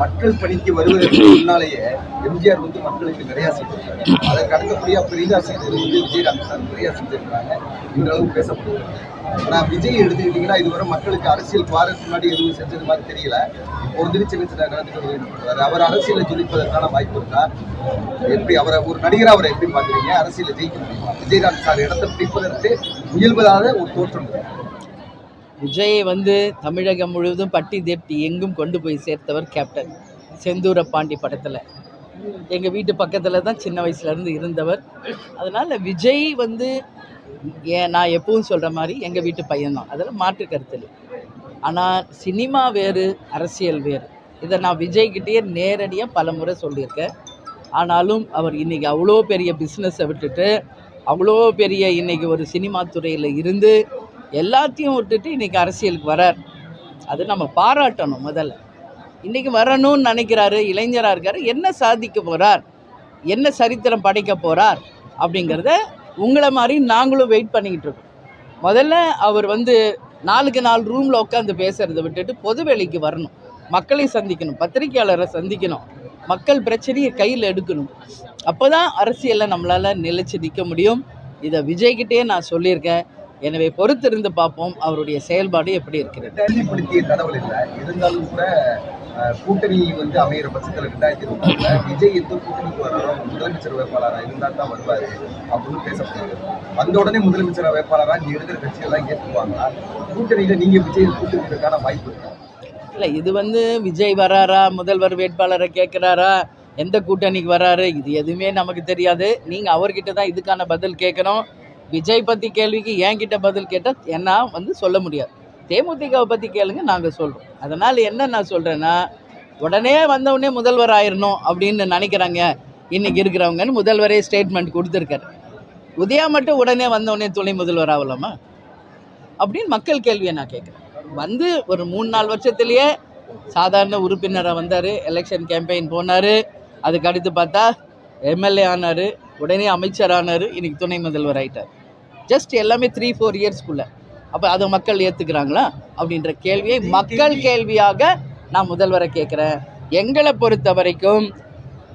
மக்கள் பணிக்கு வருவதற்கு முன்னாலேயே எம்ஜிஆர் வந்து மக்களுக்கு நிறைய செய்திருக்காங்க. அதற்கு அடுத்தபடியா பெரிதா செய்தது வந்து விஜயகாந்த் சார் நிறைய செஞ்சிருக்காங்க. இந்த அளவு பேசப்படுகிறது. ஆனா விஜய் எடுத்துக்கிட்டீங்கன்னா இதுவரை மக்களுக்கு அரசியல் வாரத்துக்கு முன்னாடி எதுவும் செஞ்சது மாதிரி தெரியல. ஒரு சின்ன சின்ன நடந்துட்டு அவர் அரசியலை ஜொலிப்பதற்கான வாய்ப்பு இருக்கா? எப்படி அவரை ஒரு நடிகரா அவரை எப்படி பாக்குறீங்க? அரசியலை ஜெயிக்க முடியுமா? விஜயகாந்த் சார் இடத்தை பிடிப்பதற்கு முயல்வதாக ஒரு தோற்றம் இருக்கு. விஜயை வந்து தமிழகம் முழுவதும் பட்டி தேப்டி எங்கும் கொண்டு போய் சேர்த்தவர் கேப்டன். செந்தூர பாண்டி படத்தில் எங்கள் வீட்டு பக்கத்தில் தான் சின்ன வயசுலேருந்து இருந்தவர். அதனால் விஜய் வந்து நான் எப்பவும் சொல்கிற மாதிரி எங்கள் வீட்டு பையன்தான், அதில் மாற்று கருத்தில். ஆனால் சினிமா வேறு, அரசியல் வேறு. இதை நான் விஜய்கிட்டேயே நேரடியாக பல முறை சொல்லியிருக்கேன். ஆனாலும் அவர் இன்றைக்கி அவ்வளோ பெரிய பிஸ்னஸை விட்டுட்டு, அவ்வளோ பெரிய இன்றைக்கி ஒரு சினிமா துறையில் இருந்து எல்லாத்தையும் விட்டுட்டு இன்றைக்கி அரசியலுக்கு வரார். அது நம்ம பாராட்டணும். முதல்ல இன்றைக்கி வரணும்னு நினைக்கிறாரு, இளைஞராக இருக்கார். என்ன சாதிக்க போகிறார், என்ன சரித்திரம் படைக்க போகிறார் அப்படிங்கிறத உங்களை மாதிரி நாங்களும் வெயிட் பண்ணிக்கிட்டு இருக்கோம். முதல்ல அவர் வந்து 4 ரூமில் உட்காந்து பேசுகிறத விட்டுட்டு பொது வேலைக்கு வரணும், மக்களை சந்திக்கணும், பத்திரிகையாளரை சந்திக்கணும், மக்கள் பிரச்சனையை கையில் எடுக்கணும். அப்போ தான் அரசியலில் நம்மளால் நிலைச்சு நிற்க முடியும். இதை விஜய்கிட்டே நான் சொல்லியிருக்கேன். எனவே பொறுத்திருந்து பார்ப்போம் அவருடைய செயல்பாடு எப்படி இருக்கிறது. கேள்விப்படுத்திய தகவல் இல்லை இருந்தாலும் கூட கூட்டணி வந்து அமைகிற பட்சத்தில் 2024 விஜய் எந்த கூட்டணிக்கு வராரோ முதலமைச்சர் வேட்பாளராக இருந்தால் தான் வருவார் அப்படின்னு பேசப்படுது. வந்த உடனே முதலமைச்சர் வேட்பாளராக இங்கே இருக்கிற கட்சிகள்லாம் ஏற்றுக்குவாங்களா? கூட்டணியில் நீங்கள் விஜய் கூட்டணிக்கான வாய்ப்பு இருக்கா? இல்லை, இது வந்து விஜய் வராரா, முதல்வர் வேட்பாளரை கேட்குறாரா, எந்த கூட்டணிக்கு வராரு, இது எதுவுமே நமக்கு தெரியாது. நீங்கள் அவர்கிட்ட தான் இதுக்கான பதில் கேட்கணும். விஜய் பற்றி கேள்விக்கு என்கிட்ட பதில் கேட்டால் என்ன வந்து சொல்ல முடியாது. தேமுதிகவை பற்றி கேளுங்க, நாங்கள் சொல்கிறோம். அதனால் என்ன நான் சொல்கிறேன்னா, உடனே வந்தவுடனே முதல்வர் ஆயிடணும் அப்படின்னு நினைக்கிறாங்க இன்றைக்கி இருக்கிறவங்கன்னு முதல்வரே ஸ்டேட்மெண்ட் கொடுத்துருக்காரு. உதயா மட்டும் உடனே வந்தவுடனே துணை முதல்வர் ஆகலாமா அப்படின்னு மக்கள் கேள்வியை நான் கேட்குறேன். வந்து ஒரு 3-4 வருஷத்துலேயே சாதாரண உறுப்பினராக வந்தார், எலெக்ஷன் கேம்பெயின் போனார், அதுக்கு அடுத்து பார்த்தா எம்எல்ஏ ஆனார், உடனே அமைச்சர் ஆனார், இன்றைக்கி துணை முதல்வர் ஆகிட்டார். ஜஸ்ட் எல்லாமே 3-4 இயர்ஸ்க்குள்ளே. அப்போ அதை மக்கள் ஏற்றுக்கிறாங்களா அப்படின்ற கேள்வியை மக்கள் கேள்வியாக நான் முதல்வரை கேட்குறேன். எங்களை பொறுத்த வரைக்கும்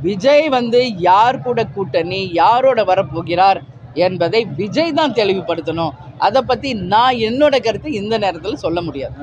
விஜய் வந்து யார் கூட கூட்டணி, யாரோட வரப்போகிறார் என்பதை விஜய் தான் தெளிவுபடுத்தணும். அதை பற்றி நான் என்னோட கருத்து இந்த நேரத்தில் சொல்ல முடியாது.